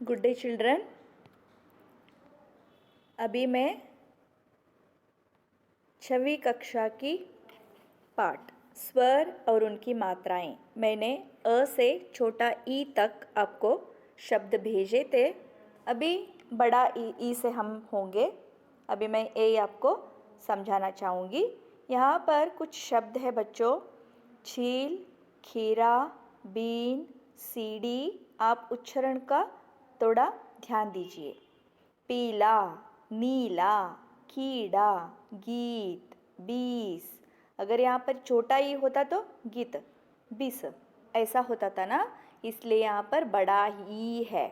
Good day children. अभी मैं 6वीं कक्षा की पाठ स्वर और उनकी मात्राएं, मैंने अ से छोटा ई तक आपको शब्द भेजे थे। अभी बड़ा ई से हम होंगे। अभी मैं ए आपको समझाना चाहूँगी। यहाँ पर कुछ शब्द है बच्चों, छील, खीरा, बीन, सीढ़ी। आप उच्चारण का थोड़ा ध्यान दीजिए। पीला, नीला, कीड़ा, गीत, बीस। अगर यहाँ पर छोटा ई होता तो गीत, बीस ऐसा होता था ना, इसलिए यहाँ पर बड़ा ई है।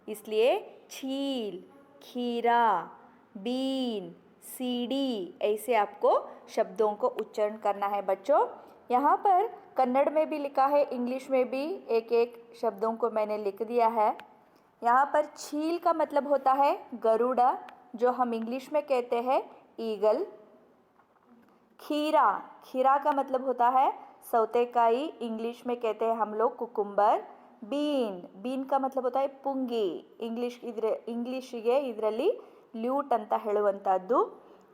इसलिए छील, खीरा, बीन, सीढ़ी ऐसे आपको शब्दों को उच्चारण करना है बच्चों। यहाँ पर कन्नड़ में भी लिखा है, इंग्लिश में भी एक एक शब्दों को मैंने लिख दिया है। यहाँ पर छील का मतलब होता है गरुड़ा, जो हम इंग्लिश में कहते हैं ईगल। खीरा, खीरा का मतलब होता है सौतेकाई, इंग्लिश में कहते हैं हम लोग कुकुम्बर। बीन, बीन का मतलब होता है पुंगी, ಇಂಗ್ಲಿಷ್ಗೆ ಇದರಲ್ಲಿ ಲ್ಯೂಟ್ ಅಂತ ಹೇಳುವಂತದ್ದು।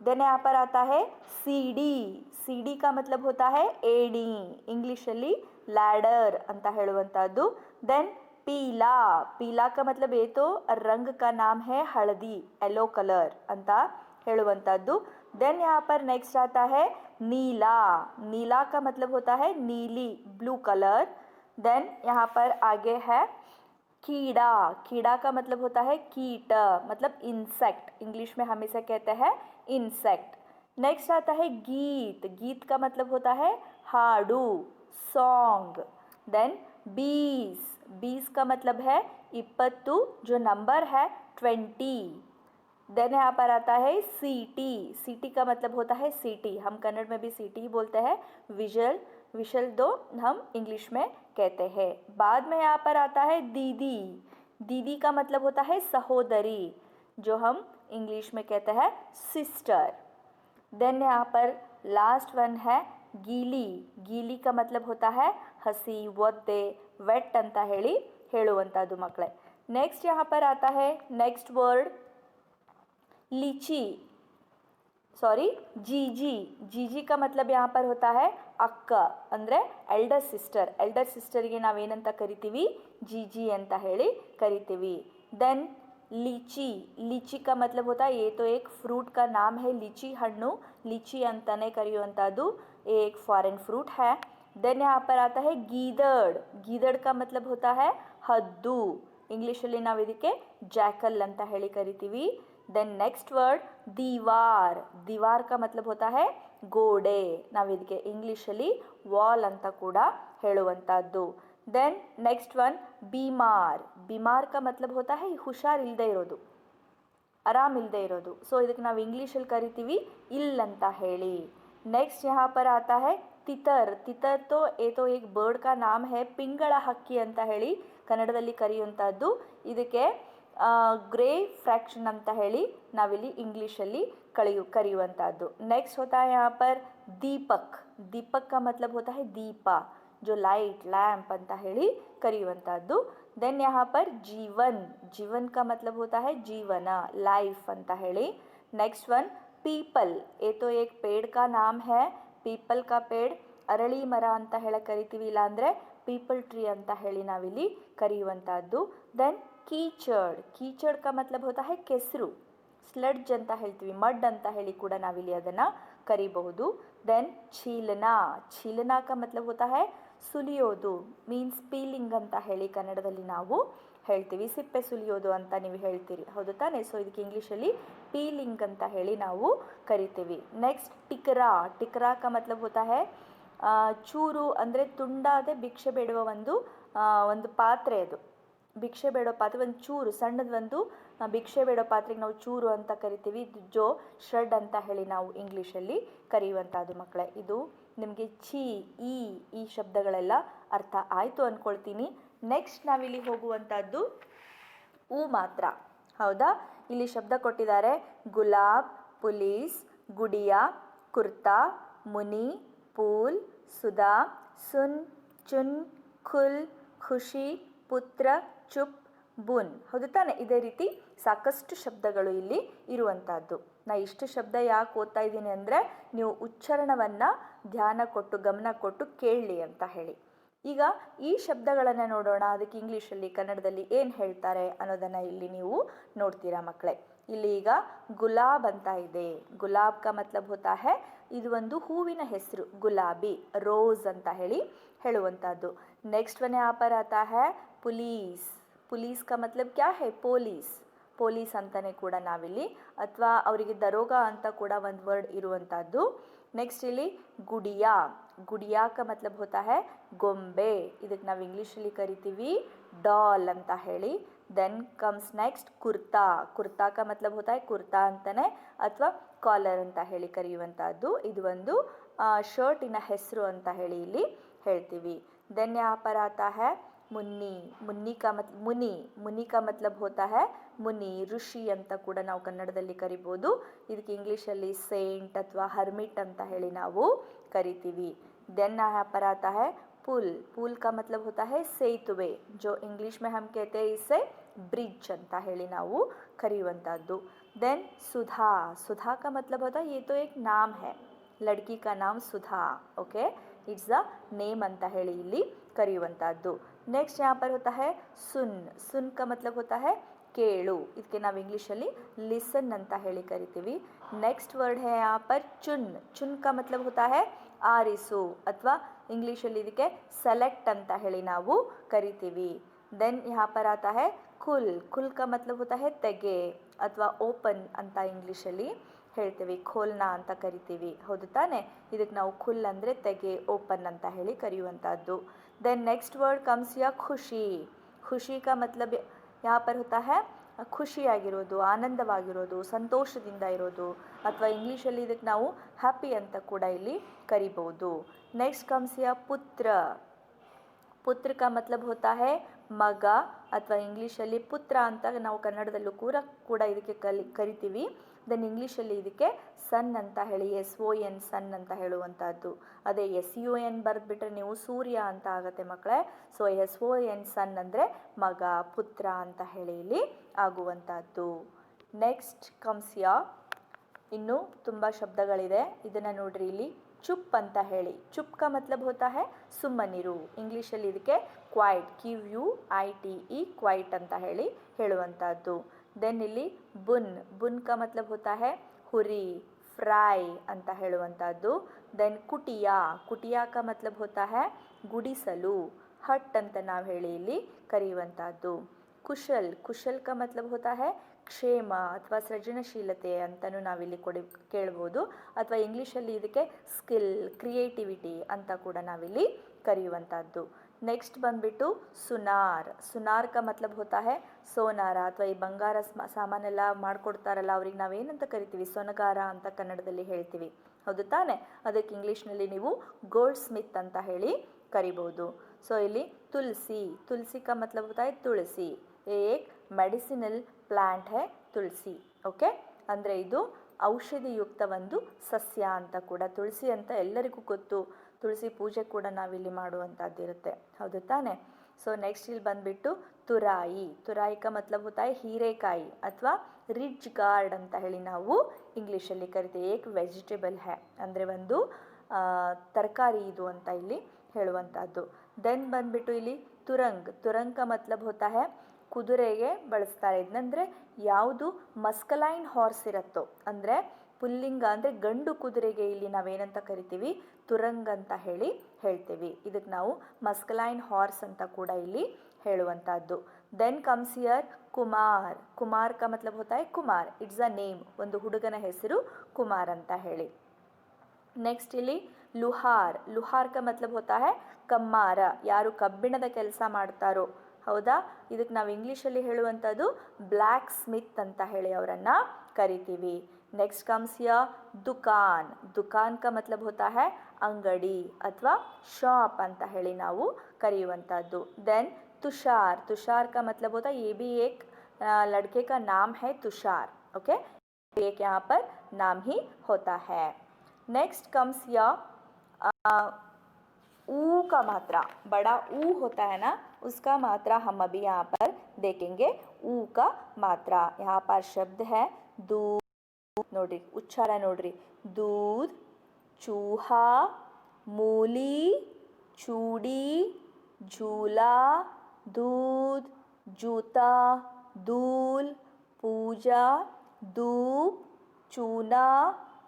देन यहाँ पर आता है सीढ़ी, सीढ़ी का मतलब होता है एड़ी, इंग्लिशಲ್ಲಿ लैडर ಅಂತ ಹೇಳುವಂತದ್ದು। देन पीला, पीला का मतलब ये तो रंग का नाम है हल्दी, येलो कलर ಅಂತ ಹೇಳುವಂತದ್ದು। देन यहाँ पर नेक्स्ट आता है नीला, नीला का मतलब होता है नीली, ब्लू कलर। देन यहाँ पर आगे है कीड़ा, कीड़ा का मतलब होता है कीट, मतलब इंसेक्ट, इंग्लिश में हम इसे कहते हैं इंसेक्ट। नेक्स्ट आता है गीत, गीत का मतलब होता है हाडू, सॉन्ग। देन बीस, बीस का मतलब है इप्पत्तु, जो नंबर है 20। देन यहाँ पर आता है सीटी, सीटी का मतलब होता है सीटी, हम कन्नड़ में भी सीटी ही बोलते हैं। विजल, विशल दो हम इंग्लिश में कहते हैं। बाद में यहाँ पर आता है दीदी, दीदी का मतलब होता है सहोदरी, जो हम इंग्लिश में कहते हैं सिस्टर। देन यहाँ पर लास्ट वन है गीली, गीली का मतलब होता है हसी, ಒದ್ದೆ, ವೆಟ್ ಅಂತ ಹೇಳುವಂಥದ್ದು ಮಕ್ಕಳೇ। नेक्स्ट यहाँ पर आता है नेक्स्ट वर्ड लीची, सॉरी जीजी, जीजी का मतलब यहाँ पर होता है ಅಕ್ಕ ಅಂದರೆ ಎಲ್ಡರ್ ಸಿಸ್ಟರ್, ಎಲ್ಡರ್ ಸಿಸ್ಟರ್ಗೆ ನಾವೇನಂತ ಕರಿತೀವಿ, जीजी ಅಂತ ಹೇಳಿ ಕರಿತೀವಿ। देन लीची, लीची का मतलब होता है, ये तो एक फ्रूट का नाम है, लीची हಣ್ಣು, लीची अंताने करियुವಂತದ್ದು, ये एक फॉरेन फ्रूट है। देन यहाँ पर आता है गीदड़, गीदड़ का मतलब होता है हद्दू, ಇಂಗ್ಲಿಷಲ್ಲಿ ನಾವು ಇದಕ್ಕೆ जैकल ಅಂತ ಹೇಳಿ ಕರಿತೀವಿ। देन नेक्स्ट वर्ड दीवार, दीवार का मतलब होता है ಗೋಡೆ, ನಾವು ಇದಕ್ಕೆ ಇಂಗ್ಲಿಷಲ್ಲಿ ವಾಲ್ ಅಂತ ಕೂಡ ಹೇಳುವಂತದ್ದು। देन नेक्स्ट वन बीमार, बीमार का मतलब होता है ಹುಷಾರ್ ಇಲ್ಲದೆ ಇರೋದು, ಆರಾಮ್ ಇಲ್ಲದೆ ಇರೋದು, ಸೊ ಇದಕ್ಕೆ ನಾವು ಇಂಗ್ಲಿಷಲ್ಲಿ ಕರಿತೀವಿ ಇಲ್ ಅಂತ ಹೇಳಿ। नेक्स्ट यहाँ पर आता है तितर, तितर तो ये तो एक बर्ड का नाम है, पिंगళ ಹಕ್ಕಿ ಅಂತ ಹೇಳಿ ಕನ್ನಡದಲ್ಲಿ ಕರೆಯುವಂತದ್ದು, ಇದಕ್ಕೆ ग्रे फ्रैक्शन ಅಂತ ಹೇಳಿ ನಾವಿಲ್ಲಿ ಇಂಗ್ಲಿಷಲ್ಲಿ ಕರೆಯುವಂತದ್ದು। नेक्स्ट होता है यहाँ पर दीपक, दीपक का मतलब होता है दीप, जो लाइट लैंप ಅಂತ ಹೇಳಿ ಕರೆಯುವಂತದ್ದು। देन यहाँ पर जीवन, जीवन का मतलब होता है जीवन, लाइफ ಅಂತ ಹೇಳಿ। नेक्स्ट वन पीपल, ये तो एक पेड़ का नाम है, पीपल का पेड़ ಅರಳಿ ಮರ ಅಂತ ಹೇಳಿ ಕರಿತೀವಿ, ಇಲ್ಲಾಂದರೆ ಪೀಪಲ್ ಟ್ರೀ ಅಂತ ಹೇಳಿ ನಾವಿಲ್ಲಿ ಕರೆಯುವಂತದ್ದು। देन कीचड़, कीचड़ का मतलब होता है ಕೆಸರು, ಸ್ಲಡ್ಜ್ ಅಂತ ಹೇಳ್ತೀವಿ, ಮಡ್ ಅಂತ ಹೇಳಿ ಕೂಡ ನಾವಿಲ್ಲಿ ಅದನ್ನು ಕರಿಬಹುದು। देन छीलना, छीलना का मतलब होता है ಸುಲಿಯೋದು, ಮೀನ್ಸ್ ಪೀಲಿಂಗ್ ಅಂತ ಹೇಳಿ ಕನ್ನಡದಲ್ಲಿ ನಾವು ಹೇಳ್ತೀವಿ, ಸಿಪ್ಪೆ ಸುಲಿಯೋದು ಅಂತ ನೀವು ಹೇಳ್ತೀರಿ, ಹೌದು ತಾನೇ? ಸೊ ಇದಕ್ಕೆ ಇಂಗ್ಲೀಷಲ್ಲಿ ಪೀಲಿಂಗ್ ಅಂತ ಹೇಳಿ ನಾವು ಕರಿತೀವಿ। ನೆಕ್ಸ್ಟ್ ಟಿಕರಾ, ಟಿಕರಾ का मतलब होता है ಚೂರು, ಅಂದರೆ ತುಂಡಾದ ಭಿಕ್ಷೆ ಬೇಡುವ ಒಂದು ಪಾತ್ರೆ, ಅದು ಭಿಕ್ಷೆ ಬೇಡೋ ಪಾತ್ರೆ, ಒಂದು ಚೂರು ಸಣ್ಣದ ಒಂದು ಭಿಕ್ಷೆ ಬೇಡೋ ಪಾತ್ರೆಗೆ ನಾವು ಚೂರು ಅಂತ ಕರಿತೀವಿ, ಜೋ ಶ್ರಡ್ ಅಂತ ಹೇಳಿ ನಾವು ಇಂಗ್ಲೀಷಲ್ಲಿ ಕರೆಯುವಂಥದ್ದು ಮಕ್ಕಳೇ। ಇದು ನಿಮಗೆ ಛೀ, ಈ ಶಬ್ದಗಳೆಲ್ಲ ಅರ್ಥ ಆಯಿತು ಅಂದ್ಕೊಳ್ತೀನಿ। ನೆಕ್ಸ್ಟ್ ನಾವಿಲ್ಲಿ ಹೋಗುವಂಥದ್ದು ಊ ಮಾತ್ರ, ಹೌದಾ? ಇಲ್ಲಿ ಶಬ್ದ ಕೊಟ್ಟಿದ್ದಾರೆ ಗುಲಾಬ್, ಪುಲೀಸ್, ಗುಡಿಯಾ, ಕುರ್ತಾ, ಮುನಿ, ಪೂಲ್, ಸುಧಾ, ಸುನ್, ಚುನ್, ಖುಲ್, ಖುಷಿ, ಪುತ್ರ, ಚುಪ್, ಬುನ್. ಹೌದು ತಾನೆ? ಇದೇ ರೀತಿ ಸಾಕಷ್ಟು ಶಬ್ದಗಳು ಇಲ್ಲಿ ಇರುವಂತಹದ್ದು. ನಾ ಇಷ್ಟು ಶಬ್ದ ಯಾಕೆ ಓದ್ತಾ ಇದ್ದೀನಿ ಅಂದರೆ ನೀವು ಉಚ್ಚಾರಣವನ್ನು ಧ್ಯಾನ ಕೊಟ್ಟು ಗಮನ ಕೊಟ್ಟು ಕೇಳಲಿ ಅಂತ ಹೇಳಿ. ಈಗ ಈ ಶಬ್ದಗಳನ್ನು ನೋಡೋಣ. ಅದಕ್ಕೆ ಇಂಗ್ಲೀಷಲ್ಲಿ ಕನ್ನಡದಲ್ಲಿ ಏನು ಹೇಳ್ತಾರೆ ಅನ್ನೋದನ್ನು ಇಲ್ಲಿ ನೀವು ನೋಡ್ತೀರಾ ಮಕ್ಕಳೇ. ಇಲ್ಲಿ ಈಗ ಗುಲಾಬ್ ಅಂತ ಇದೆ. ಗುಲಾಬ್ ಕಾ ಮತ್ಲಬ್ ಹೋತಾ ಹೈ, ಇದು ಒಂದು ಹೂವಿನ ಹೆಸರು, ಗುಲಾಬಿ, ರೋಸ್ ಅಂತ ಹೇಳಿ ಹೇಳುವಂಥದ್ದು. ನೆಕ್ಸ್ಟ್ ಒನ್ ಯಹಾ ಪರ್ ಆತಾ ಹೈ ಪುಲೀಸ್. ಪುಲೀಸ್ ಕಾ ಮತ್ಲಬ್ ಕ್ಯಾ ಹೈ? ಪೊಲೀಸ್. ಪೊಲೀಸ್ ಅಂತಲೇ ಕೂಡ ನಾವಿಲ್ಲಿ, ಅಥವಾ ಅವರಿಗೆ ದರೋಗ ಅಂತ ಕೂಡ ಒಂದು ವರ್ಡ್ ಇರುವಂಥದ್ದು. ನೆಕ್ಸ್ಟ್ ಇಲ್ಲಿ ಗುಡಿಯಾ. ಗುಡಿಯಾ ಕಾ ಮತ್ಲಬ್ ಹೋತಾ ಹೈ ಗೊಂಬೆ. ಇದಕ್ಕೆ ನಾವು ಇಂಗ್ಲೀಷಲ್ಲಿ ಕರಿತೀವಿ ಡಾಲ್ ಅಂತ ಹೇಳಿ. Then comes next kurta. Kurta ಕಾ ಮತ್ಲಬ್ ಹೋತಾ ಹೈ ಕುರ್ತಾ ಅಂತಲೇ, ಅಥವಾ ಕಾಲರ್ ಅಂತ ಹೇಳಿ ಕರೆಯುವಂಥದ್ದು. ಇದು ಒಂದು ಶರ್ಟಿನ ಹೆಸರು ಅಂತ ಹೇಳಿ ಇಲ್ಲಿ ಹೇಳ್ತೀವಿ. ದೆನ್ ಯಹಾ ಪರ್ ಆತಾ ಹೈ ಮುನ್ನಿ. ಮುನ್ನಿ ಕಾ ಮುನಿ. ಮುನಿ ಕಾ ಮತ್ಲಬ್ ಹೋತಾ ಹೈ ಮುನಿ, ಋಷಿ ಅಂತ ಕೂಡ ನಾವು ಕನ್ನಡದಲ್ಲಿ ಕರಿಬೋದು. ಇದಕ್ಕೆ ಇಂಗ್ಲೀಷಲ್ಲಿ ಸೇಂಟ್ ಅಥವಾ ಹರ್ಮಿಟ್ ಅಂತ ಹೇಳಿ ನಾವು ಕರಿತೀವಿ. ದೆನ್ ಯಹಾ ಪರ್ ಆತಾ ಹೈ पुल. पुल का मतलब होता है ಸೇತುವೆ, जो इंग्लिश में हम कहते हैं इसे ब्रिज ಅಂತ ಹೇಳಿ ನಾವು ಕರೆಯುವಂಥದ್ದು. देन सुधा. सुधा का मतलब होता है, ये तो एक नाम है, लड़की का नाम सुधा. ओके, इट्स द नेम ಅಂತ ಹೇಳಿ ಇಲ್ಲಿ ಕರೆಯುವಂಥದ್ದು. ನೆಕ್ಸ್ಟ್ यहाँ पर होता है सुन. सुन का मतलब होता है ಕೇಳು. ಇದಕ್ಕೆ ನಾವು ಇಂಗ್ಲೀಷಲ್ಲಿ ಲಿಸನ್ ಅಂತ ಹೇಳಿ ಕರಿತೀವಿ. ನೆಕ್ಸ್ಟ್ ವರ್ಡ್ है यहाँ पर चुन. चुन का मतलब होता है ಆರಿಸು, ಅಥವಾ ಇಂಗ್ಲೀಷಲ್ಲಿ ಇದಕ್ಕೆ ಸೆಲೆಕ್ಟ್ ಅಂತ ಹೇಳಿ ನಾವು ಕರಿತೀವಿ. ದೆನ್ ಯಹಾ ಪರ್ ಆತಾ ಹೈ ಖುಲ್. ಖುಲ್ ಕಾ ಮತ್ಲಬ್ ಹೋತಾ ಹೈ ತೆಗೆ, ಅಥವಾ ಓಪನ್ ಅಂತ ಇಂಗ್ಲೀಷಲ್ಲಿ ಹೇಳ್ತೀವಿ. ಖೋಲ್ನಾ ಅಂತ ಕರಿತೀವಿ. ಹೌದು ತಾನೆ? ಇದಕ್ಕೆ ನಾವು ಖುಲ್ ಅಂದರೆ ತೆಗೆ, ಓಪನ್ ಅಂತ ಹೇಳಿ ಕರೆಯುವಂಥದ್ದು. ದೆನ್ ನೆಕ್ಸ್ಟ್ ವರ್ಡ್ ಕಮ್ಸ್ ಯಾ ಖುಷಿ. ಖುಷಿ ಕಾ ಮತ್ಲಬ್ ಯಹಾ ಪರ್ ಹೋತಾ ಹೈ ಖುಷಿಯಾಗಿರೋದು, ಆನಂದವಾಗಿರೋದು, ಸಂತೋಷದಿಂದ ಇರೋದು, ಅಥವಾ ಇಂಗ್ಲೀಷಲ್ಲಿ ಇದಕ್ಕೆ ನಾವು ಹ್ಯಾಪಿ ಅಂತ ಕೂಡ ಇಲ್ಲಿ ಕರಿಬೋದು. ನೆಕ್ಸ್ಟ್ ಕಮ್ಸ್ ಯಾ ಪುತ್ರ. ಪುತ್ರ ಕಾ ಮತ್ಲಬ್ ಹೋತಾ ಹೈ ಮಗ, ಅಥವಾ ಇಂಗ್ಲೀಷಲ್ಲಿ ಪುತ್ರ ಅಂತ ನಾವು ಕನ್ನಡದಲ್ಲೂ ಕೂಡ ಇದಕ್ಕೆ ಕರಿತೀವಿ. ದೆನ್ ಇಂಗ್ಲೀಷಲ್ಲಿ ಇದಕ್ಕೆ ಸನ್ ಅಂತ ಹೇಳಿ, SON ಸನ್ ಅಂತ ಹೇಳುವಂಥದ್ದು. ಅದೇ SUN ಬರೆದ್ಬಿಟ್ರೆ ನೀವು ಸೂರ್ಯ ಅಂತ ಆಗುತ್ತೆ ಮಕ್ಕಳೇ. ಸೊ SON ಸನ್ ಅಂದರೆ ಮಗ, ಪುತ್ರ ಅಂತ ಹೇಳಿ ಇಲ್ಲಿ ಆಗುವಂಥದ್ದು. ನೆಕ್ಸ್ಟ್ ಕಮ್ಸ್ ಯಾ, ಇನ್ನು ತುಂಬ ಶಬ್ದಗಳಿದೆ, ಇದನ್ನು ನೋಡ್ರಿ ಇಲ್ಲಿ. ಚುಪ್ ಅಂತ ಹೇಳಿ. ಚುಪ್ ಕಾ ಮತ್ಲಬ್ ಹೋತಾ ಹೈ ಸುಮ್ಮನಿರು. ಇಂಗ್ಲೀಷಲ್ಲಿ ಇದಕ್ಕೆ ಕ್ವೈಟ್, QUITE, ಕ್ವೈಟ್ ಅಂತ ಹೇಳಿ ಹೇಳುವಂಥದ್ದು. ದೆನ್ ಇಲ್ಲಿ ಬುನ್. ಬುನ್ ಕಾ ಮತ್ಲಬ್ ಹೋತಾ ಹೈ ಹುರಿ, ಫ್ರೈ ಅಂತ ಹೇಳುವಂಥದ್ದು. ದೆನ್ ಕುಟಿಯಾ. ಕುಟಿಯಾ ಕಾ ಮತ್ಲಬ್ ಹೋತಾ ಹೈ ಗುಡಿಸಲು, ಹಟ್ ಅಂತ ನಾವು ಹೇಳಿ ಇಲ್ಲಿ ಕರೆಯುವಂಥದ್ದು. ಕುಶಲ್. ಕುಶಲ್ ಕಾ ಮತ್ಲಬ್ ಹೋತಾ ಹೈ ಕ್ಷೇಮ, ಅಥವಾ ಸೃಜನಶೀಲತೆ ಅಂತಲೂ ನಾವಿಲ್ಲಿ ಕೇಳ್ಬೋದು, ಅಥವಾ ಇಂಗ್ಲೀಷಲ್ಲಿ ಇದಕ್ಕೆ ಸ್ಕಿಲ್, ಕ್ರಿಯೇಟಿವಿಟಿ ಅಂತ ಕೂಡ ನಾವಿಲ್ಲಿ ಕರೆಯುವಂಥದ್ದು. ನೆಕ್ಸ್ಟ್ ಬಂದ್ಬಿಟ್ಟು ಸುನಾರ್. ಸುನಾರ್ ಕಾ ಮತ್ಲಬ್ ಹೋತಾ ಹೈ ಸೋನಾರ, ಅಥವಾ ಈ ಬಂಗಾರ ಸಾಮಾನೆಲ್ಲ ಮಾಡಿಕೊಡ್ತಾರಲ್ಲ ಅವ್ರಿಗೆ ನಾವೇನಂತ ಕರಿತೀವಿ? ಸೊನಗಾರ ಅಂತ ಕನ್ನಡದಲ್ಲಿ ಹೇಳ್ತೀವಿ. ಹೌದು ತಾನೆ? ಅದಕ್ಕೆ ಇಂಗ್ಲೀಷ್ನಲ್ಲಿ ನೀವು ಗೋಲ್ಡ್ ಸ್ಮಿತ್ ಅಂತ ಹೇಳಿ ಕರಿಬೋದು. ಸೊ ಇಲ್ಲಿ ತುಳಸಿ. ತುಳಸಿ ಕಾ ಮತ್ಲಬ್ ಹೋತಾ ಹೈ ತುಳಸಿ. ಏಕ್ ಮೆಡಿಸಿನಲ್ ಪ್ಲ್ಯಾಂಟ್ ಹೈ ತುಳಸಿ. ಓಕೆ, ಅಂದರೆ ಇದು ಔಷಧಿಯುಕ್ತ ಒಂದು ಸಸ್ಯ ಅಂತ ಕೂಡ. ತುಳಸಿ ಅಂತ ಎಲ್ಲರಿಗೂ ಗೊತ್ತು. ತುಳಸಿ ಪೂಜೆ ಕೂಡ ನಾವಿಲ್ಲಿ ಮಾಡುವಂಥದ್ದಿರುತ್ತೆ. ಹೌದು ತಾನೆ? ಸೊ ನೆಕ್ಸ್ಟ್ ಇಲ್ಲಿ ಬಂದುಬಿಟ್ಟು ತುರಾಯಿ. ತುರಾಯಿ ಕಾ ಮತ್ಲಬ್ ಹೋತಾ ಹೈ ಹೀರೆಕಾಯಿ, ಅಥವಾ ರಿಚ್ ಗಾರ್ಡ್ ಅಂತ ಹೇಳಿ ನಾವು ಇಂಗ್ಲೀಷಲ್ಲಿ ಕರಿತೀವಿ. ಏಕ್ ವೆಜಿಟೇಬಲ್ ಹೈ ಅಂದರೆ ಒಂದು ತರಕಾರಿ ಇದು ಅಂತ ಇಲ್ಲಿ ಹೇಳುವಂಥದ್ದು. ದೆನ್ ಬಂದುಬಿಟ್ಟು ಇಲ್ಲಿ ತುರಂಗ್. ತುರಂಗ್ ಕಾ ಮತ್ಲಬ್ ಹೋತಾ ಹೈ ಕುದುರೆಗೆ ಬಳಸ್ತಾರೆ. ಇದನ್ನಂದರೆ ಯಾವುದು ಮಸ್ಕಲೈನ್ ಹಾರ್ಸ್ ಇರುತ್ತೋ, ಅಂದರೆ ಪುಲ್ಲಿಂಗ ಅಂದರೆ ಗಂಡು ಕುದುರೆಗೆ ಇಲ್ಲಿ ನಾವೇನಂತ ಕರಿತೀವಿ? ತುರಂಗ್ ಅಂತ ಹೇಳಿ ಹೇಳ್ತೀವಿ. ಇದಕ್ಕೆ ನಾವು ಮಸ್ಕಲೈನ್ ಹಾರ್ಸ್ ಅಂತ ಕೂಡ ಇಲ್ಲಿ ಹೇಳುವಂಥದ್ದು. Then comes here Kumar. Kumar ಕಾ ಮತ್ಲಬ್ ಹೋತಾ ಹೈ ಕುಮಾರ್, ಇಟ್ಸ್ ಅ ನೇಮ್, ಒಂದು ಹುಡುಗನ ಹೆಸರು ಕುಮಾರ್ ಅಂತ ಹೇಳಿ. ನೆಕ್ಸ್ಟ್ ಇಲ್ಲಿ ಲುಹಾರ್. ಲುಹಾರ್ ಕಾ ಮತ್ಲಬ್ ಹೋತಾ ಹೈ ಕಮ್ಮಾರ, ಯಾರು ಕಬ್ಬಿಣದ ಕೆಲಸ ಮಾಡ್ತಾರೋ. ಹೌದಾ? ಇದಕ್ಕೆ ನಾವು ಇಂಗ್ಲೀಷಲ್ಲಿ ಹೇಳುವಂಥದ್ದು ಬ್ಲ್ಯಾಕ್ ಸ್ಮಿತ್ ಅಂತ ಹೇಳಿ ಅವರನ್ನು ಕರಿತೀವಿ. ನೆಕ್ಸ್ಟ್ ಕಮ್ಸ್ ಯಾ ದುಕಾನ್. ದುಕಾನ್ ಕಾ ಮತ್ಲಬ್ ಹೋತಾ ಹೈ ಅಂಗಡಿ, ಅಥವಾ ಶಾಪ್ ಅಂತ ಹೇಳಿ ನಾವು ಕರೆಯುವಂಥದ್ದು. ದೆನ್ तुषार. तुषार का मतलब होता है, ये भी एक लड़के का नाम है तुषार. ओके, एक यहाँ पर नाम ही होता है. नेक्स्ट कम्स या ऊ का मात्रा, बड़ा ऊ होता है ना, उसका मात्रा हम अभी यहाँ पर देखेंगे ऊ का मात्रा। यहाँ पर शब्द है दूध, नोड्री उच्चार नोड्री, दूध, चूहा, मूली, चूड़ी, झूला, दूध, जूता, दूल, पूजा, धूप, चूना,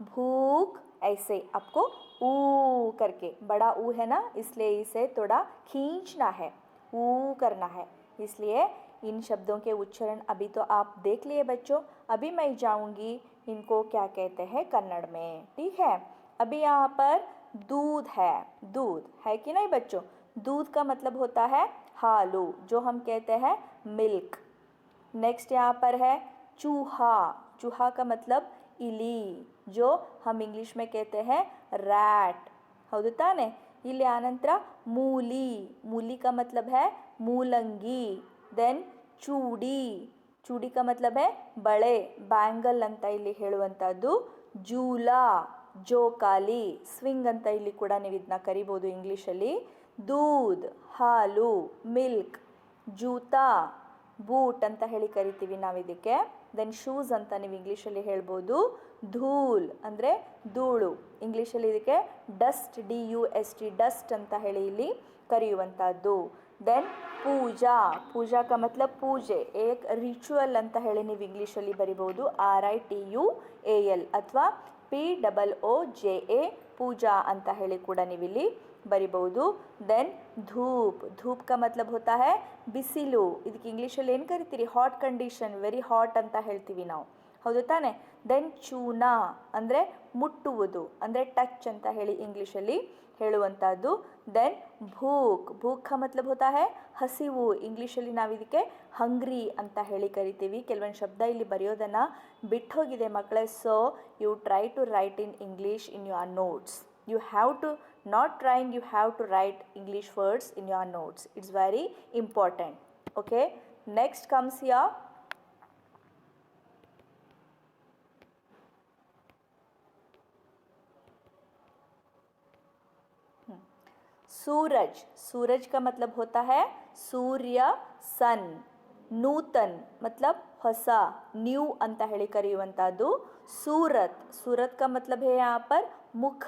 भूख, ऐसे आपको ऊ करके, बड़ा ऊ है ना इसलिए इसे थोड़ा खींचना है, ऊ करना है। इसलिए इन शब्दों के उच्चारण अभी तो आप देख लिए बच्चों। अभी मैं जाऊंगी इनको क्या कहते हैं कन्नड़ में, ठीक है। अभी यहाँ पर दूध है कि नहीं बच्चों। दूध का मतलब होता है हालू, जो हम कहते हैं मिल्क। नेक्स्ट यहाँ पर है चूहा का मतलब इली, जो हम इंग्लिश में कहते हैं रैट, ಹೌದು ತಾನೆ। ಇಲ್ಲಿ ಆನಂತರ मूली का मतलब है ಮೂಲಂಗಿ। देन चूड़ी का मतलब है बड़े, बैंगल ಅಂತ ಇಲ್ಲಿ ಹೇಳುವಂತದ್ದು। ಜೋಕಾಲಿ, ಸ್ವಿಂಗ್ ಅಂತ ಇಲ್ಲಿ ಕೂಡ ನೀವು ಇದನ್ನ ಕರಿಬಹುದು ಇಂಗ್ಲಿಷಲ್ಲಿ। दूध ಹಾಲು, ಮಿಲ್ಕ್, ಜೂತಾ ಬೂಟ್ ಅಂತ ಹೇಳಿ ಕರಿತೀವಿ ನಾವು ಇದಕ್ಕೆ। ದೆನ್ ಶೂಸ್ ಅಂತ ನೀವು ಇಂಗ್ಲೀಷಲ್ಲಿ ಹೇಳ್ಬೋದು। ಧೂಲ್ ಅಂದರೆ ಧೂಳು, ಇಂಗ್ಲೀಷಲ್ಲಿ ಇದಕ್ಕೆ ಡಸ್ಟ್, DUST ಡಸ್ಟ್ ಅಂತ ಹೇಳಿ ಇಲ್ಲಿ ಕರೆಯುವಂಥದ್ದು। ದೆನ್ पूजा का मतलब पूजे, एक रिचुअल ಅಂತ ಹೇಳಿ ನೀವು ಇಂಗ್ಲೀಷಲ್ಲಿ ಬರಿಬಹುದು, RITUAL ಅಥವಾ POOJA पूजा ಅಂತ ಹೇಳಿ ಕೂಡ ನೀವು ಇಲ್ಲಿ ಬರಿಬಹುದು। देन धूप का मतलब होता है ಬಿಸಿಲು, ಇದಕ್ಕೆ ಇಂಗ್ಲೀಷಲ್ಲಿ ಏನು ಕರಿತೀರಿ, ಹಾಟ್ ಕಂಡೀಷನ್, ವೆರಿ ಹಾಟ್ ಅಂತ ಹೇಳ್ತೀವಿ ನಾವು, ಹೌದು ತಾನೆ। ದೆನ್ ಚೂನಾ ಅಂದರೆ ಮುಟ್ಟುವುದು, ಅಂದರೆ ಟಚ್ ಅಂತ ಹೇಳಿ ಇಂಗ್ಲೀಷಲ್ಲಿ ಹೇಳುವಂಥದ್ದು। ದೆನ್ ಭೂಕ್ का मतलब होता है ಹಸಿವು, ಇಂಗ್ಲೀಷಲ್ಲಿ ನಾವು ಇದಕ್ಕೆ ಹಂಗ್ರಿ ಅಂತ ಹೇಳಿ ಕರಿತೀವಿ। ಕೆಲವೊಂದು ಶಬ್ದ ಇಲ್ಲಿ ಬರೆಯೋದನ್ನು ಬಿಟ್ಟು ಹೋಗಿದೆ ಮಕ್ಕಳೇ, so you try to write in English in your notes. You have to, not trying, you have to write English words in your notes. It's very important. Okay. Next comes here सूरज का मतलब होता है सूर्य, सन। नूतन मतलब ಹೊಸ, new ಅಂತ ಹೇಳಿ ಕರೆಯುವಂಥದ್ದು। सूरत का मतलब है यहाँ पर मुख,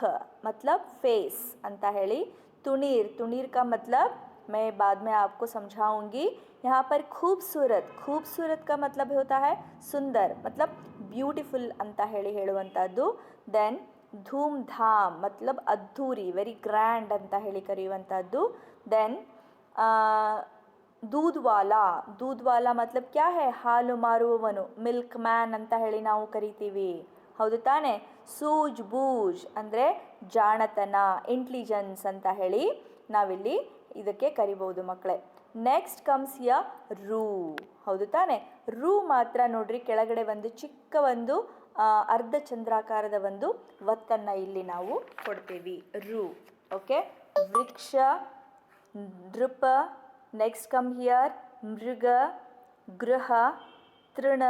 मतलब फेस ಅಂತ ಹೇಳಿ। तुणीर का मतलब मैं बाद में आपको समझाऊंगी। यहाँ पर खूबसूरत का मतलब होता है सुंदर, मतलब ब्यूटीफुल ಅಂತ ಹೇಳಿ ಹೇಳುವಂಥದ್ದು। देन धूमधाम मतलब अद्धूरी, ವೆರಿ ಗ್ರ್ಯಾಂಡ್ ಅಂತ ಹೇಳಿ ಕರೆಯುವಂಥದ್ದು। देन दूध वाला मतलब क्या है, ಹಾಲು ಮಾರುವವನು, ಮಿಲ್ಕ್ ಮ್ಯಾನ್ ಅಂತ ಹೇಳಿ ನಾವು ಕರಿತೀವಿ, ಹೌದು ತಾನೆ। ಸೂಜ್ ಅಂದರೆ ಜಾಣತನ, ಇಂಟೆಲಿಜೆನ್ಸ್ ಅಂತ ಹೇಳಿ ನಾವಿಲ್ಲಿ ಇದಕ್ಕೆ ಕರಿಬಹುದು ಮಕ್ಕಳೇ। ನೆಕ್ಸ್ಟ್ ಕಮ್ಸ್ ಯ ರೂ, ಹೌದು ತಾನೆ। ರೂ ಮಾತ್ರ ನೋಡ್ರಿ ಕೆಳಗಡೆ ಒಂದು ಚಿಕ್ಕ ಒಂದು ಅರ್ಧ ಚಂದ್ರಾಕಾರದ ಒಂದು ಒತ್ತನ್ನು ಇಲ್ಲಿ ನಾವು ಕೊಡ್ತೀವಿ, ರೂ, ಓಕೆ। ವೃಕ್ಷ, ನೃಪ, ನೆಕ್ಸ್ಟ್ ಕಮ್ ಹಿಯರ್ ಮೃಗ, ಗೃಹ, ತೃಣ,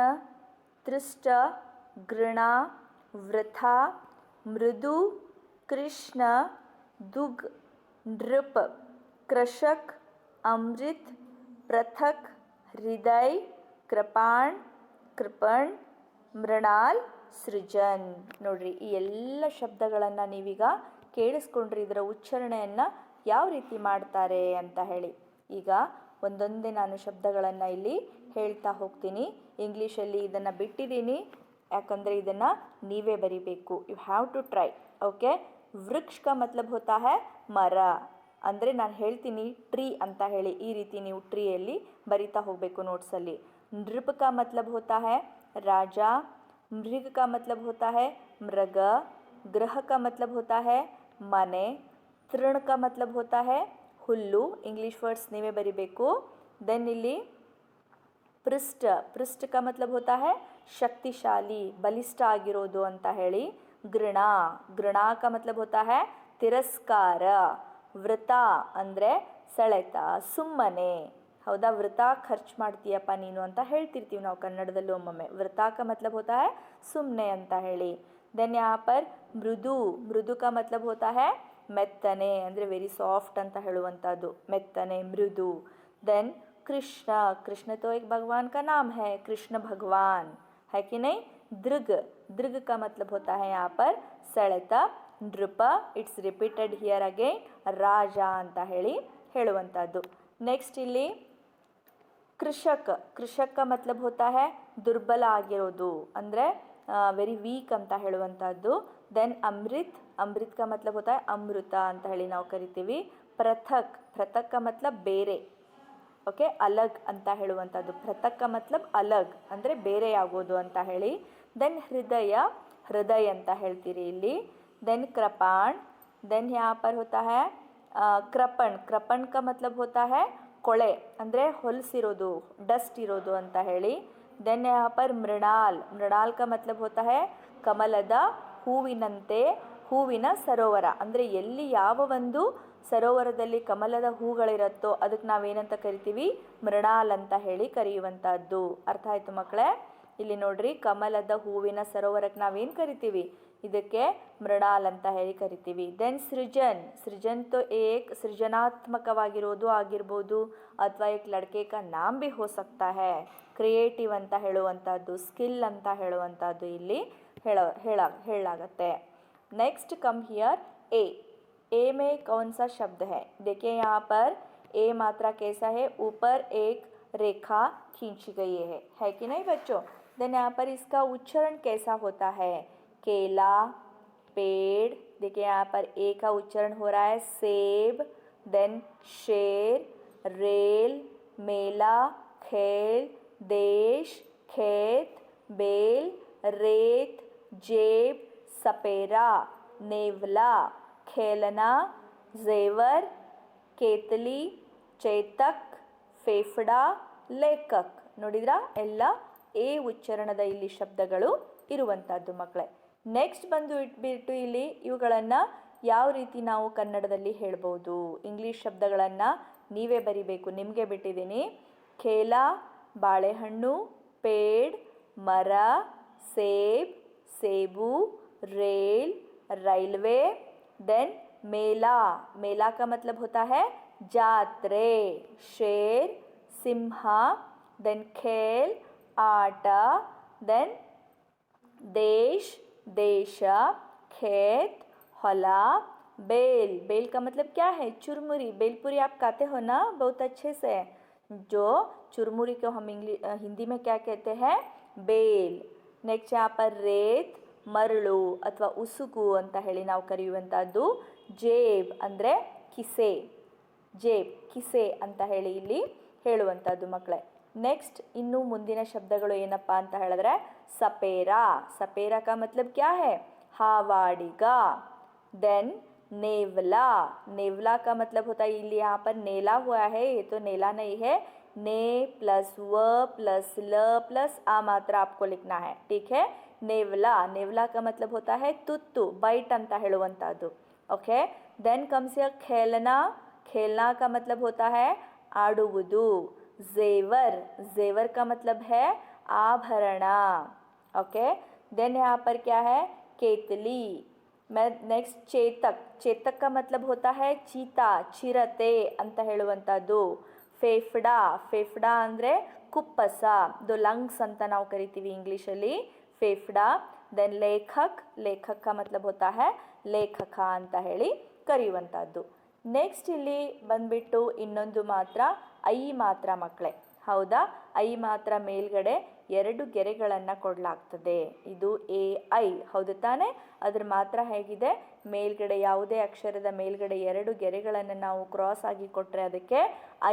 ತೃಷ್ಟ, ಗೃಣ, ವೃಥ, ಮೃದು, ಕೃಷ್ಣ, दुग, नृप, कृषक, अमृत, पृथक, हृदय, कृपाण, कृपण, ಮೃಣಾಲ್, ಸೃಜನ್. ನೋಡ್ರಿ ಈ ಎಲ್ಲ ಶಬ್ದಗಳನ್ನು ನೀವೀಗ ಕೇಳಿಸ್ಕೊಂಡ್ರಿ, ಇದರ ಉಚ್ಚಾರಣೆಯನ್ನು ಯಾವ ರೀತಿ ಮಾಡ್ತಾರೆ ಅಂತ ಹೇಳಿ. ಈಗ ಒಂದೊಂದೇ ನಾನು ಶಬ್ದಗಳನ್ನು ಇಲ್ಲಿ ಹೇಳ್ತಾ ಹೋಗ್ತೀನಿ. ಇಂಗ್ಲೀಷಲ್ಲಿ ಇದನ್ನು ಬಿಟ್ಟಿದ್ದೀನಿ, ಯಾಕಂದರೆ ಇದನ್ನು ನೀವೇ ಬರಿಬೇಕು. You have to try, okay. ವೃಕ್ಷ ಕಾ ಮತ್ಲಬ್ ಹೋತಾ ಹೈ ಮರ, ಅಂದರೆ ನಾನು ಹೇಳ್ತೀನಿ ಟ್ರೀ ಅಂತ ಹೇಳಿ, ಈ ರೀತಿ ನೀವು ಟ್ರೀಯಲ್ಲಿ ಬರಿತಾ ಹೋಗಬೇಕು ನೋಟ್ಸಲ್ಲಿ. नृप का मतलब होता है राजा, मृग का मतलब होता है मृग, ग्रह का मतलब होता है मने, तृण का मतलब होता है ಹುಲ್ಲು. ಇಂಗ್ಲೀಷ್ ವರ್ಡ್ಸ್ ನೀವೇ ಬರಿಬೇಕು. ದೆನ್ ಇಲ್ಲಿ ಪೃಷ್ಠ, ಪೃಷ್ಠ का मतलब होता है ಶಕ್ತಿಶಾಲಿ, ಬಲಿಷ್ಠ ಆಗಿರೋದು ಅಂತ ಹೇಳಿ. ಗೃಣ, ಗೃಣ का मतलब होता है ತಿರಸ್ಕಾರ. ವೃತ ಅಂದರೆ ಸೆಳೆತ, ಸುಮ್ಮನೆ. ಹೌದಾ, ವೃತ ಖರ್ಚು ಮಾಡ್ತೀಯಪ್ಪ ನೀನು ಅಂತ ಹೇಳ್ತಿರ್ತೀವಿ ನಾವು ಕನ್ನಡದಲ್ಲೂ ಒಮ್ಮೊಮ್ಮೆ. ವೃತ का मतलब होता है ಸುಮ್ಮನೆ ಅಂತ ಹೇಳಿ. ದೆನ್ यहाँ पर ಮೃದು, ಮೃದು का मतलब होता है ಮೆತ್ತನೆ, ಅಂದರೆ ವೆರಿ ಸಾಫ್ಟ್ ಅಂತ ಹೇಳುವಂಥದ್ದು, ಮೆತ್ತನೆ, ಮೃದು. ದೆನ್ कृष्ण, कृष्ण तो एक भगवान का नाम है, कृष्ण भगवान है कि नहीं. दृग, दृग का मतलब होता है यहाँ पर ಸೆಳೆತ. ನೃಪ, ಇಟ್ಸ್ ರಿಪೀಟೆಡ್ ಹಿಯರ್ ಅಗೇನ್, ರಾಜ ಅಂತ ಹೇಳುವಂಥದ್ದು. ನೆಕ್ಸ್ಟ್ ಇಲ್ಲಿ ಕೃಷಕ್, ಕೃಷಕ್ का मतलब होता है ದುರ್ಬಲ ಆಗಿರೋದು, ಅಂದರೆ ವೆರಿ ವೀಕ್ ಅಂತ ಹೇಳುವಂಥದ್ದು. ದೆನ್ ಅಮೃತ್, ಅಮೃತ್ का मतलब होता है ಅಮೃತ ಅಂತ ಹೇಳಿ ನಾವು ಕರಿತೀವಿ. ಪೃಥಕ್, ಪೃಥಕ್ का मतलब ಬೇರೆ, ಓಕೆ, ಅಲಗ್ ಅಂತ ಹೇಳುವಂಥದ್ದು. ಪೃಥಕ್ का मतलब ಅಲಗ್ ಅಂದರೆ ಬೇರೆಯಾಗೋದು ಅಂತ ಹೇಳಿ. ದೆನ್ ಹೃದಯ, ಹೃದಯ ಅಂತ ಹೇಳ್ತೀರಿ ಇಲ್ಲಿ. देन कृपाण, देन यहाँ पर होता है कृपण, कृपण का मतलब होता है ಕೊಳೆ ಅಂದರೆ ಹೊಲಸಿರೋದು, ಡಸ್ಟ್ ಇರೋದು ಅಂತ ಹೇಳಿ. ದೆನ್ यहाँ पर ಮೃಣಾಲ್, ಮೃಣಾಲ್ का मतलब होता है ಕಮಲದ ಹೂವಿನಂತೆ, ಹೂವಿನ ಸರೋವರ, ಅಂದರೆ ಎಲ್ಲಿ ಯಾವ ಒಂದು ಸರೋವರದಲ್ಲಿ ಕಮಲದ ಹೂಗಳಿರುತ್ತೋ ಅದಕ್ಕೆ ನಾವೇನಂತ ಕರಿತೀವಿ, ಮೃಣಾಲ್ ಅಂತ ಹೇಳಿ ಕರೆಯುವಂಥದ್ದು. ಅರ್ಥ ಆಯಿತು ಮಕ್ಕಳೇ. ಇಲ್ಲಿ ನೋಡ್ರಿ, ಕಮಲದ ಹೂವಿನ ಸರೋವರಕ್ಕೆ ನಾವೇನು ಕರಿತೀವಿ, ಇದಕ್ಕೆ ಮೃಣಾಲ್ ಅಂತ ಹೇಳಿ ಕರಿತೀವಿ. ದೆನ್ ಸೃಜನ್, ಸೃಜನ್ ತೋ ಏಕ್ ಸೃಜನಾತ್ಮಕವಾಗಿರೋದು ಆಗಿರ್ಬೋದು, ಅಥವಾ ಏಕ್ ಲಡ್ಕೆ ಕಾ ನಾಮ್ ಭಿ ಹೋ ಸಕ್ತಾ ಹೈ, ಕ್ರಿಯೇಟಿವ್ ಅಂತ ಹೇಳುವಂಥದ್ದು, ಸ್ಕಿಲ್ ಅಂತ ಹೇಳುವಂಥದ್ದು ಇಲ್ಲಿ ಹೇಳಾಗತ್ತೆ. ನೆಕ್ಸ್ಟ್ ಕಮ್ ಹಿಯರ್ ए, ए में कौन सा शब्द है, देखिए यहाँ पर ए मात्रा कैसा है, ऊपर एक रेखा खींची गई है कि नहीं बच्चों. देन यहाँ पर इसका उच्चारण कैसा होता है, केला, पेड़, देखिए यहाँ पर ए का उच्चारण हो रहा है सेब. देन शेर, रेल, मेला, खेल, देश, खेत, बेल, रेत, जेब, सपेरा, नेवला, खेलना, जेवर, केतली, चेतक, फेफड़ा, ಲೇಖಕ್. ನೋಡಿದ್ರಾ, ಎಲ್ಲ ಎ ಉಚ್ಚಾರಣದ ಇಲ್ಲಿ ಶಬ್ದಗಳು ಇರುವಂಥದ್ದು ಮಕ್ಕಳೇ. ನೆಕ್ಸ್ಟ್ ಇಟ್ಬಿಟ್ಟು ಇಲ್ಲಿ ಇವುಗಳನ್ನು ಯಾವ ರೀತಿ ನಾವು ಕನ್ನಡದಲ್ಲಿ ಹೇಳ್ಬೋದು, ಇಂಗ್ಲೀಷ್ ಶಬ್ದಗಳನ್ನು ನೀವೇ ಬರಿಬೇಕು, ನಿಮಗೆ ಬಿಟ್ಟಿದ್ದೀನಿ. ಖೇಲ ಬಾಳೆಹಣ್ಣು, ಪೇಡ್ ಮರ, ಸೇಬ್ ಸೇಬು, रेल रैलवे. देन मेला, मेला का मतलब होता है जात्रे. शेर सिंह. देन खेल आट. देन देश देश. खेत हला. बेल, बेल का मतलब क्या है, चुरमुरी. बेलपुरी आप खाते हो ना बहुत अच्छे से. जो चुरमुरी को हम हिंदी में क्या कहते हैं, बेल. नेक्स्ट यहाँ पर रेत ಮರಳು ಅಥವಾ ಉಸುಕು ಅಂತ ಹೇಳಿ ನಾವು ಕರೆಯುವಂಥದ್ದು. ಜೇಬ್ ಅಂದರೆ ಕಿಸೆ, ಜೇಬ್ ಕಿಸೆ ಅಂತ ಹೇಳಿ ಇಲ್ಲಿ ಹೇಳುವಂಥದ್ದು ಮಕ್ಕಳೇ. ನೆಕ್ಸ್ಟ್ ಇನ್ನು ಮುಂದಿನ ಶಬ್ದಗಳು ಏನಪ್ಪ ಅಂತ ಹೇಳಿದ್ರೆ ಸಪೇರಾ. ಸಪೇರಾ का मतलब क्या है, हावाड़िगा. देन नेवला, नेवला का मतलब होता है, ಇಲ್ಲಿ यहाँ पर नेला हुआ है, ये तो नेला नहीं है. ने प्लस व प्लस ल प्लस आ मात्रा आपको लिखना है, ठीक है. नेवला, नेवला का मतलब होता है ತುತ್ತು, ಬೈಟ್ ಅಂತ ಹೇಳುವಂಥದ್ದು. ओके. देन कम्स हियर खेलना. खेलना का मतलब होता है आಡುವುದು. जेवर, जेवर का मतलब है आभरण. ओके. देन यहाँ पर क्या है, केतली. मैं नेक्स्ट चेतक. चेतक का मतलब होता है चीता, ಚಿರತೆ ಅಂತ ಹೇಳುವಂಥದ್ದು. ಫೇಫ್ಡಾ, ಫೇಫ್ಡಾ ಅಂದರೆ ಕುಪ್ಪಸ, ಇದು ಲಂಗ್ಸ್ ಅಂತ ನಾವು ಕರಿತೀವಿ ಇಂಗ್ಲೀಷಲ್ಲಿ, फेफड़ा. देन लेखक, लेखक का मतलब होता है ಲೇಖಕ ಅಂತ ಹೇಳಿ ಕರೆಯುವಂಥದ್ದು. ನೆಕ್ಸ್ಟ್ ಇಲ್ಲಿ ಬಂದ್ಬಿಟ್ಟು ಇನ್ನೊಂದು ಮಾತ್ರ ಐ ಮಾತ್ರ ಮಕ್ಕಳೇ, ಹೌದಾ. ಐ ಮಾತ್ರ ಮೇಲ್ಗಡೆ 2 ಗೆರೆಗಳನ್ನು ಕೊಡಲಾಗ್ತದೆ. ಇದು ಎ ಐ, ಹೌದು ತಾನೆ. ಅದ್ರ ಮಾತ್ರ ಹೇಗಿದೆ, ಮೇಲ್ಗಡೆ ಯಾವುದೇ ಅಕ್ಷರದ ಮೇಲ್ಗಡೆ 2 ಗೆರೆಗಳನ್ನು ನಾವು ಕ್ರಾಸ್ ಆಗಿ ಕೊಟ್ಟರೆ ಅದಕ್ಕೆ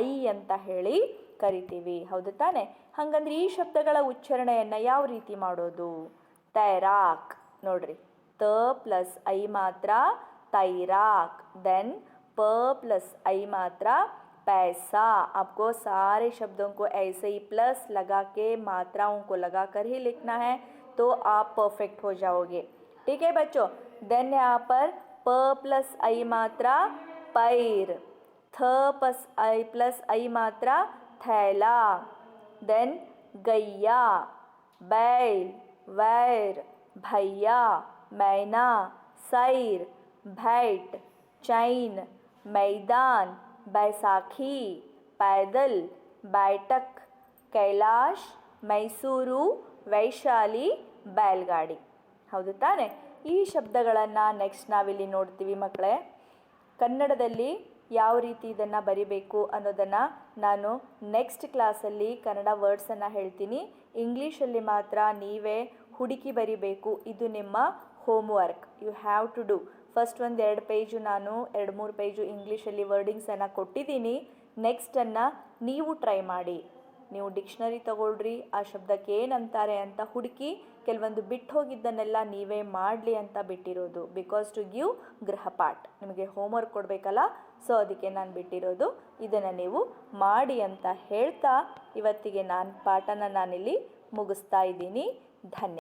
ಐ ಅಂತ ಹೇಳಿ ಕರಿತೀವಿ, ಹೌದು ತಾನೆ. ಹಾಗಂದ್ರೆ ಈ ಶಬ್ದಗಳ ಉಚ್ಚಾರಣೆಯನ್ನು ಯಾವ ರೀತಿ ಮಾಡೋದು, ತೈರಾಕ್ ನೋಡ್ರಿ, ತ ಪ್ಲಸ್ ಐ ಮಾತ್ರ तैराक. देन प प्लस आई मात्रा पैसा. आपको सारे शब्दों को ऐसे ही प्लस लगा के मात्राओं को लगा कर ही लिखना है, तो आप परफेक्ट हो जाओगे, ठीक है बच्चों. देन यहाँ पर प प्लस आई मात्रा पैर. थ प्लस आई मात्रा थैला. देन गैया, बैल, वैर, भैया, मैना, सैर, भैट, चैन, मैदान, बैसाखी, पैदल, बैठक, कैलाश, ಮೈಸೂರು, ವೈಶಾಲಿ, बैलगाड़ी. ಹೌದು ತಾನೆ? ಈ ಶಬ್ದಗಳನ್ನು ನೆಕ್ಸ್ಟ್ ನಾವಿಲ್ಲಿ ನೋಡ್ತೀವಿ ಮಕ್ಕಳೇ. ಕನ್ನಡದಲ್ಲಿ ಯಾವ ರೀತಿ ಇದನ್ನು ಬರಿಬೇಕು ಅನ್ನೋದನ್ನು ನಾನು ನೆಕ್ಸ್ಟ್ ಕ್ಲಾಸಲ್ಲಿ ಕನ್ನಡ ವರ್ಡ್ಸನ್ನು ಹೇಳ್ತೀನಿ. ಇಂಗ್ಲೀಷಲ್ಲಿ ಮಾತ್ರ ನೀವೇ ಹುಡುಕಿ ಬರಿಬೇಕು. ಇದು ನಿಮ್ಮ homework. You have to do. First ಒಂದು 2 ಪೇಜು ನಾನು 2-3 ಪೇಜು ಇಂಗ್ಲೀಷಲ್ಲಿ ವರ್ಡಿಂಗ್ಸನ್ನು ಕೊಟ್ಟಿದ್ದೀನಿ. ನೆಕ್ಸ್ಟನ್ನು ನೀವು ಟ್ರೈ ಮಾಡಿ. ನೀವು ಡಿಕ್ಷನರಿ ತಗೊಳ್ರಿ, ಆ ಶಬ್ದಕ್ಕೆ ಏನಂತಾರೆ ಅಂತ ಹುಡುಕಿ ಕೆಲವೊಂದು ಬಿಟ್ಟು ಹೋಗಿದ್ದನ್ನೆಲ್ಲ ನೀವೇ ಮಾಡಲಿ ಅಂತ ಬಿಟ್ಟಿರೋದು. ಬಿಕಾಸ್ ಟು ಗಿವ್ ಗೃಹಪಾಠ, ನಿಮಗೆ ಹೋಮ್ವರ್ಕ್ ಕೊಡಬೇಕಲ್ಲ, ಸೊ ಅದಕ್ಕೆ ನಾನು ಬಿಟ್ಟಿರೋದು. ಇದನ್ನು ನೀವು ಮಾಡಿ ಅಂತ ಹೇಳ್ತಾ ಇವತ್ತಿಗೆ ಪಾಠನ ನಾನಿಲ್ಲಿ ಮುಗಿಸ್ತಾ ಇದ್ದೀನಿ. ಧನ್ಯವಾದ.